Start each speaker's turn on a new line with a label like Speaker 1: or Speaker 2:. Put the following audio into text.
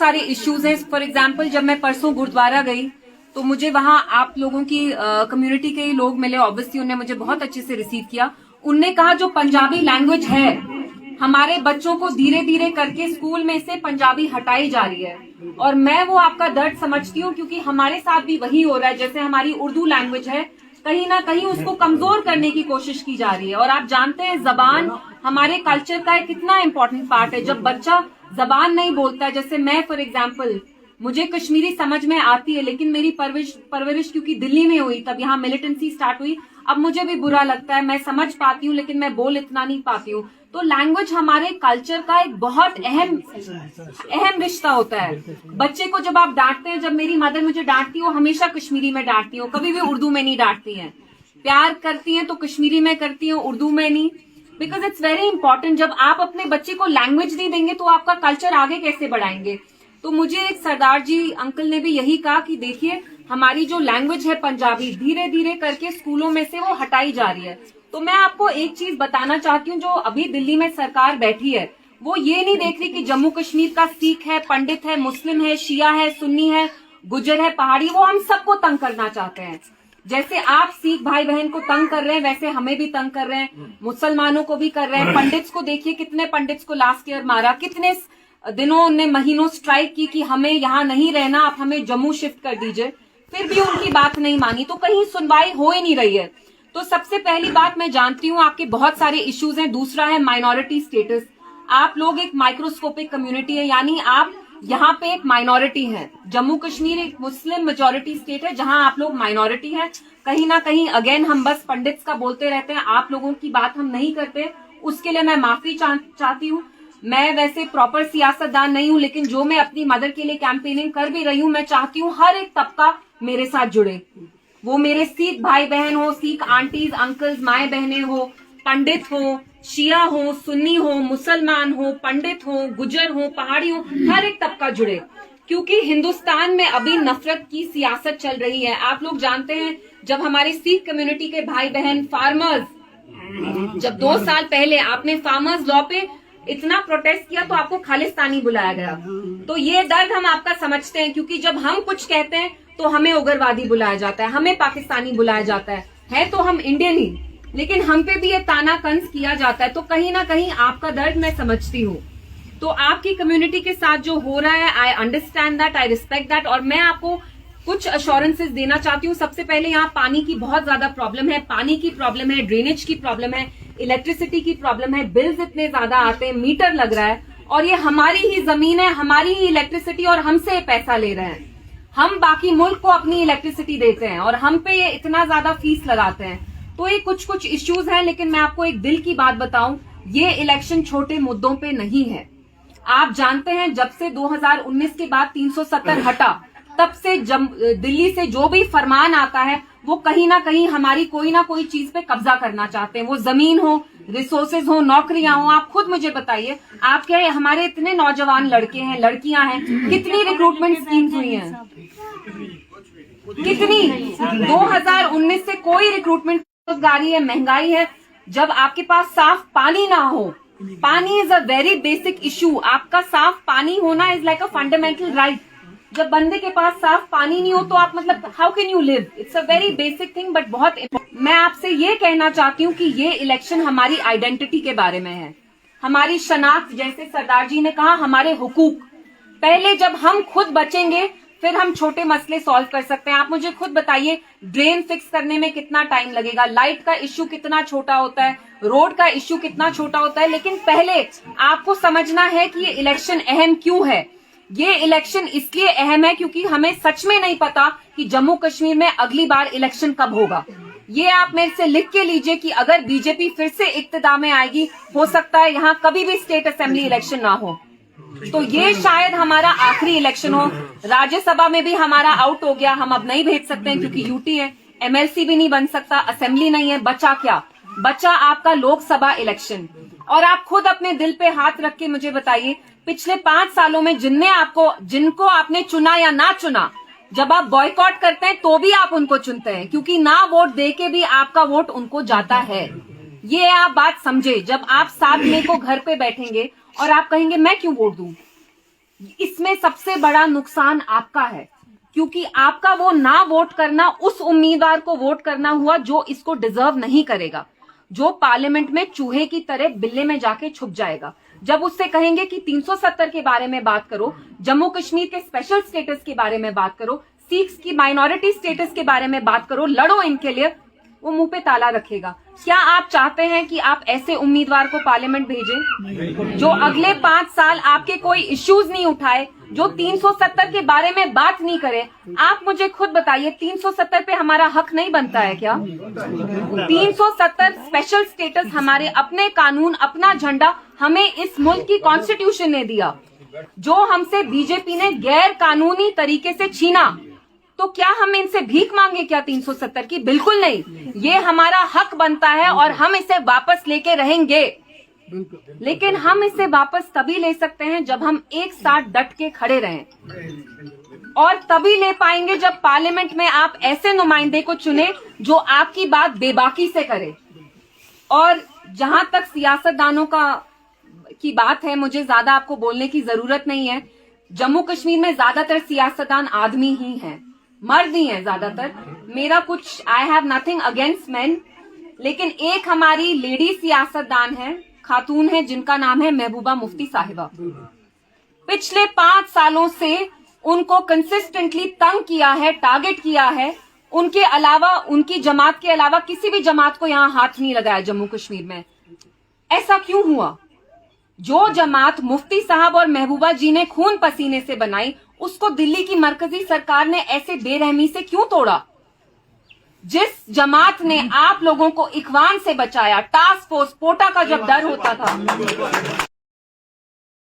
Speaker 1: सारे इश्यूज हैं। For example, जब मैं परसों गुरुद्वारा गई तो मुझे वहां आप लोगों की कम्युनिटी के ही लोग मिले। ऑब्वियसली उन्होंने मुझे बहुत अच्छे से रिसीव किया। उनने कहा जो पंजाबी लैंग्वेज है, हमारे बच्चों को धीरे धीरे करके स्कूल में से पंजाबी हटाई जा रही है। और मैं वो आपका दर्द समझती हूँ, क्योंकि हमारे साथ भी वही हो रहा है। जैसे हमारी उर्दू लैंग्वेज है, कहीं ना कहीं उसको कमजोर करने की कोशिश की जा रही है। और आप जानते हैं जबान हमारे कल्चर का एक कितना इंपॉर्टेंट पार्ट है। जब बच्चा जबान नहीं बोलता है, जैसे मैं फॉर एग्जाम्पल, मुझे कश्मीरी समझ में आती है, लेकिन मेरी परवरिश क्योंकि दिल्ली में हुई, तब यहाँ मिलिटेंसी स्टार्ट हुई। अब मुझे भी बुरा लगता है, मैं समझ पाती हूँ लेकिन मैं बोल इतना नहीं पाती हूँ। तो लैंग्वेज हमारे कल्चर का एक बहुत अहम रिश्ता होता है। बच्चे को जब आप डांटते हैं, जब मेरी मदर मुझे डांटती है, वो हमेशा कश्मीरी में डांटती है, कभी भी उर्दू में नहीं डांटती है। प्यार करती हैं तो कश्मीरी में करती हैं, उर्दू में नहीं। Because it's very important. जब आप अपने बच्चे को लैंग्वेज नहीं देंगे तो आपका कल्चर आगे कैसे बढ़ाएंगे। तो मुझे एक सरदार जी अंकल ने भी यही कहा कि देखिए, हमारी जो लैंग्वेज है पंजाबी, धीरे धीरे करके स्कूलों में से वो हटाई जा रही है। तो मैं आपको एक चीज बताना चाहती हूँ, जो अभी दिल्ली में सरकार बैठी है, वो ये नहीं देख रही कि जम्मू कश्मीर का सिख है, पंडित है, मुस्लिम है, शिया है, सुन्नी है, गुज्जर है, पहाड़ी, वो हम सबको तंग करना चाहते हैं। जैसे आप सिख भाई बहन को तंग कर रहे हैं, वैसे हमें भी तंग कर रहे हैं, मुसलमानों को भी कर रहे हैं। पंडित्स को देखिए, कितने पंडित्स को लास्ट ईयर मारा, कितने दिनों ने महीनों स्ट्राइक की कि हमें यहाँ नहीं रहना, आप हमें जम्मू शिफ्ट कर दीजिए, फिर भी उनकी बात नहीं मानी। तो कहीं सुनवाई हो ही नहीं रही है। तो सबसे पहली बात, मैं जानती हूँ आपके बहुत सारे इश्यूज हैं। दूसरा है माइनॉरिटी स्टेटस। आप लोग एक माइक्रोस्कोपिक कम्युनिटी है, यानी आप यहाँ पे एक माइनॉरिटी है। जम्मू कश्मीर एक मुस्लिम मेजोरिटी स्टेट है, जहाँ आप लोग माइनॉरिटी है। कहीं ना कहीं अगेन हम बस पंडित्स का बोलते रहते हैं, आप लोगों की बात हम नहीं करते। उसके लिए मैं माफी चाहती हूँ। मैं वैसे प्रॉपर सियासतदान नहीं हूँ, लेकिन जो मैं अपनी मदर के लिए कैंपेनिंग कर भी रही हूँ, मैं चाहती हूँ हर एक तबका मेरे साथ जुड़े। वो मेरे सिख भाई बहन हो, सिख आंटीज अंकल्स माए बहने हो, पंडित हो, शिया हो, सुन्नी हो, मुसलमान हो, पंडित हो, गुजर हो, पहाड़ी हो, हर एक तबका जुड़े। क्योंकि हिंदुस्तान में अभी नफरत की सियासत चल रही है। आप लोग जानते हैं, जब हमारे सिख कम्युनिटी के भाई बहन फार्मर्स, जब 2 साल पहले आपने फार्मर्स लॉ पे इतना प्रोटेस्ट किया तो आपको खालिस्तानी बुलाया गया। तो ये दर्द हम आपका समझते हैं, क्योंकि जब हम कुछ कहते हैं तो हमें उग्रवादी बुलाया जाता है, हमें पाकिस्तानी बुलाया जाता है तो हम इंडियन ही, लेकिन हम पे भी ये ताना तंज किया जाता है। तो कहीं ना कहीं आपका दर्द मैं समझती हूँ। तो आपकी कम्युनिटी के साथ जो हो रहा है, I understand that, I respect that. और मैं आपको कुछ अश्योरेंसेस देना चाहती हूँ। सबसे पहले, यहाँ पानी की बहुत ज्यादा प्रॉब्लम है, पानी की प्रॉब्लम है, ड्रेनेज की प्रॉब्लम है, इलेक्ट्रिसिटी की प्रॉब्लम है, बिल्स इतने ज्यादा आते हैं, मीटर लग रहा है, और ये हमारी ही जमीन है, हमारी ही इलेक्ट्रिसिटी, और हमसे पैसा ले रहे हैं। हम बाकी मुल्क को अपनी इलेक्ट्रिसिटी देते हैं और हम पे ये इतना ज्यादा फीस लगाते हैं। तो ये कुछ इश्यूज हैं, लेकिन मैं आपको एक दिल की बात बताऊं, ये इलेक्शन छोटे मुद्दों पे नहीं है। आप जानते हैं, जब से 2019 के बाद 370 हटा, तब से दिल्ली से जो भी फरमान आता है, वो कहीं ना कहीं हमारी कोई ना कोई चीज पे कब्जा करना चाहते हैं। वो जमीन हो, रिसोर्सेज हो, नौकरियां हो। आप खुद मुझे बताइए, आप क्या, हमारे इतने नौजवान लड़के हैं, लड़कियां हैं, कितनी रिक्रूटमेंट स्कीम्स हुई हैं, कितनी? 2019 से कोई रिक्रूटमेंट, बेरोजगारी है, महंगाई है। जब आपके पास साफ पानी ना हो, पानी is a very basic issue. आपका साफ पानी होना is like a fundamental right. जब बंदे के पास साफ पानी नहीं हो तो आप, मतलब, how can you live? It's a very basic thing, but बहुत मैं आपसे ये कहना चाहती हूँ कि ये इलेक्शन हमारी आइडेंटिटी के बारे में है, हमारी शनाख्त। जैसे सरदार जी ने कहा, हमारे हुकूक। पहले जब हम खुद बचेंगे, फिर हम छोटे मसले सॉल्व कर सकते हैं। आप मुझे खुद बताइए, ड्रेन फिक्स करने में कितना टाइम लगेगा, लाइट का इश्यू कितना छोटा होता है, रोड का इश्यू कितना छोटा होता है। लेकिन पहले आपको समझना है कि ये इलेक्शन अहम क्यों है। ये इलेक्शन इसलिए अहम है क्योंकि हमें सच में नहीं पता कि जम्मू कश्मीर में अगली बार इलेक्शन कब होगा। ये आप मेरे से लिख के लीजिए कि अगर बीजेपी फिर से इक्तदार में आएगी, हो सकता है यहाँ कभी भी स्टेट असेंबली इलेक्शन ना हो। तो ये शायद हमारा आखिरी इलेक्शन हो। राज्यसभा में भी हमारा आउट हो गया, हम अब नहीं भेज सकते हैं क्योंकि यूटी है, एमएलसी भी नहीं बन सकता, असेंबली नहीं है। बचा क्या? बचा आपका लोकसभा इलेक्शन। और आप खुद अपने दिल पे हाथ रख के मुझे बताइए, पिछले 5 सालों में जिनको आपने चुना या ना चुना, जब आप बॉयकॉट करते हैं तो भी आप उनको चुनते हैं, क्योंकि ना वोट दे के भी आपका वोट उनको जाता है। ये आप बात समझे। जब आप 7 मई को घर पे बैठेंगे और आप कहेंगे मैं क्यों वोट दूं, इसमें सबसे बड़ा नुकसान आपका है, क्योंकि आपका वो ना वोट करना उस उम्मीदवार को वोट करना हुआ जो इसको डिजर्व नहीं करेगा, जो पार्लियामेंट में चूहे की तरह बिल्ले में जाके छुप जाएगा। जब उससे कहेंगे कि 370 के बारे में बात करो, जम्मू कश्मीर के स्पेशल स्टेटस के बारे में बात करो, सिख्स की माइनॉरिटी स्टेटस के बारे में बात करो, लड़ो इनके लिए, वो मुंह पे ताला रखेगा। क्या आप चाहते हैं कि आप ऐसे उम्मीदवार को पार्लियामेंट भेजें जो अगले 5 साल आपके कोई इश्यूज नहीं उठाए, जो 370 के बारे में बात नहीं करे? आप मुझे खुद बताइए, 370 पे हमारा हक नहीं बनता है क्या? 370 स्पेशल स्टेटस हमारे अपने कानून, अपना झंडा हमें इस मुल्क की कॉन्स्टिट्यूशन ने दिया, जो हमसे बीजेपी ने गैर कानूनी तरीके से छीना। तो क्या हम इनसे भीख मांगे क्या 370 की? बिल्कुल नहीं, ये हमारा हक बनता है और हम इसे वापस लेके रहेंगे। लेकिन हम इसे वापस तभी ले सकते हैं जब हम एक साथ डट के खड़े रहें, और तभी ले पाएंगे जब पार्लियामेंट में आप ऐसे नुमाइंदे को चुने जो आपकी बात बेबाकी से करे। और जहां तक सियासतदानों की बात है, मुझे ज्यादा आपको बोलने की जरूरत नहीं है। जम्मू कश्मीर में ज्यादातर सियासतदान आदमी ही हैं, मर्द ही हैं ज्यादातर। मेरा कुछ, I have nothing against main, लेकिन एक हमारी लेडी सियासतदान है, खातून है, जिनका नाम है महबूबा मुफ्ती साहिबा। पिछले 5 सालों से उनको कंसिस्टेंटली तंग किया है, टारगेट किया है। उनके अलावा, उनकी जमात के अलावा किसी भी जमात को यहां हाथ नहीं लगाया जम्मू कश्मीर में। ऐसा क्यों हुआ? जो जमात मुफ्ती साहब और महबूबा जी ने खून पसीने से बनाई, उसको दिल्ली की मरकजी सरकार ने ऐसे बेरहमी से क्यों तोड़ा? जिस जमात ने आप लोगों को इखवान से बचाया, टास्क फोर्स, पोटा का जब डर होता था,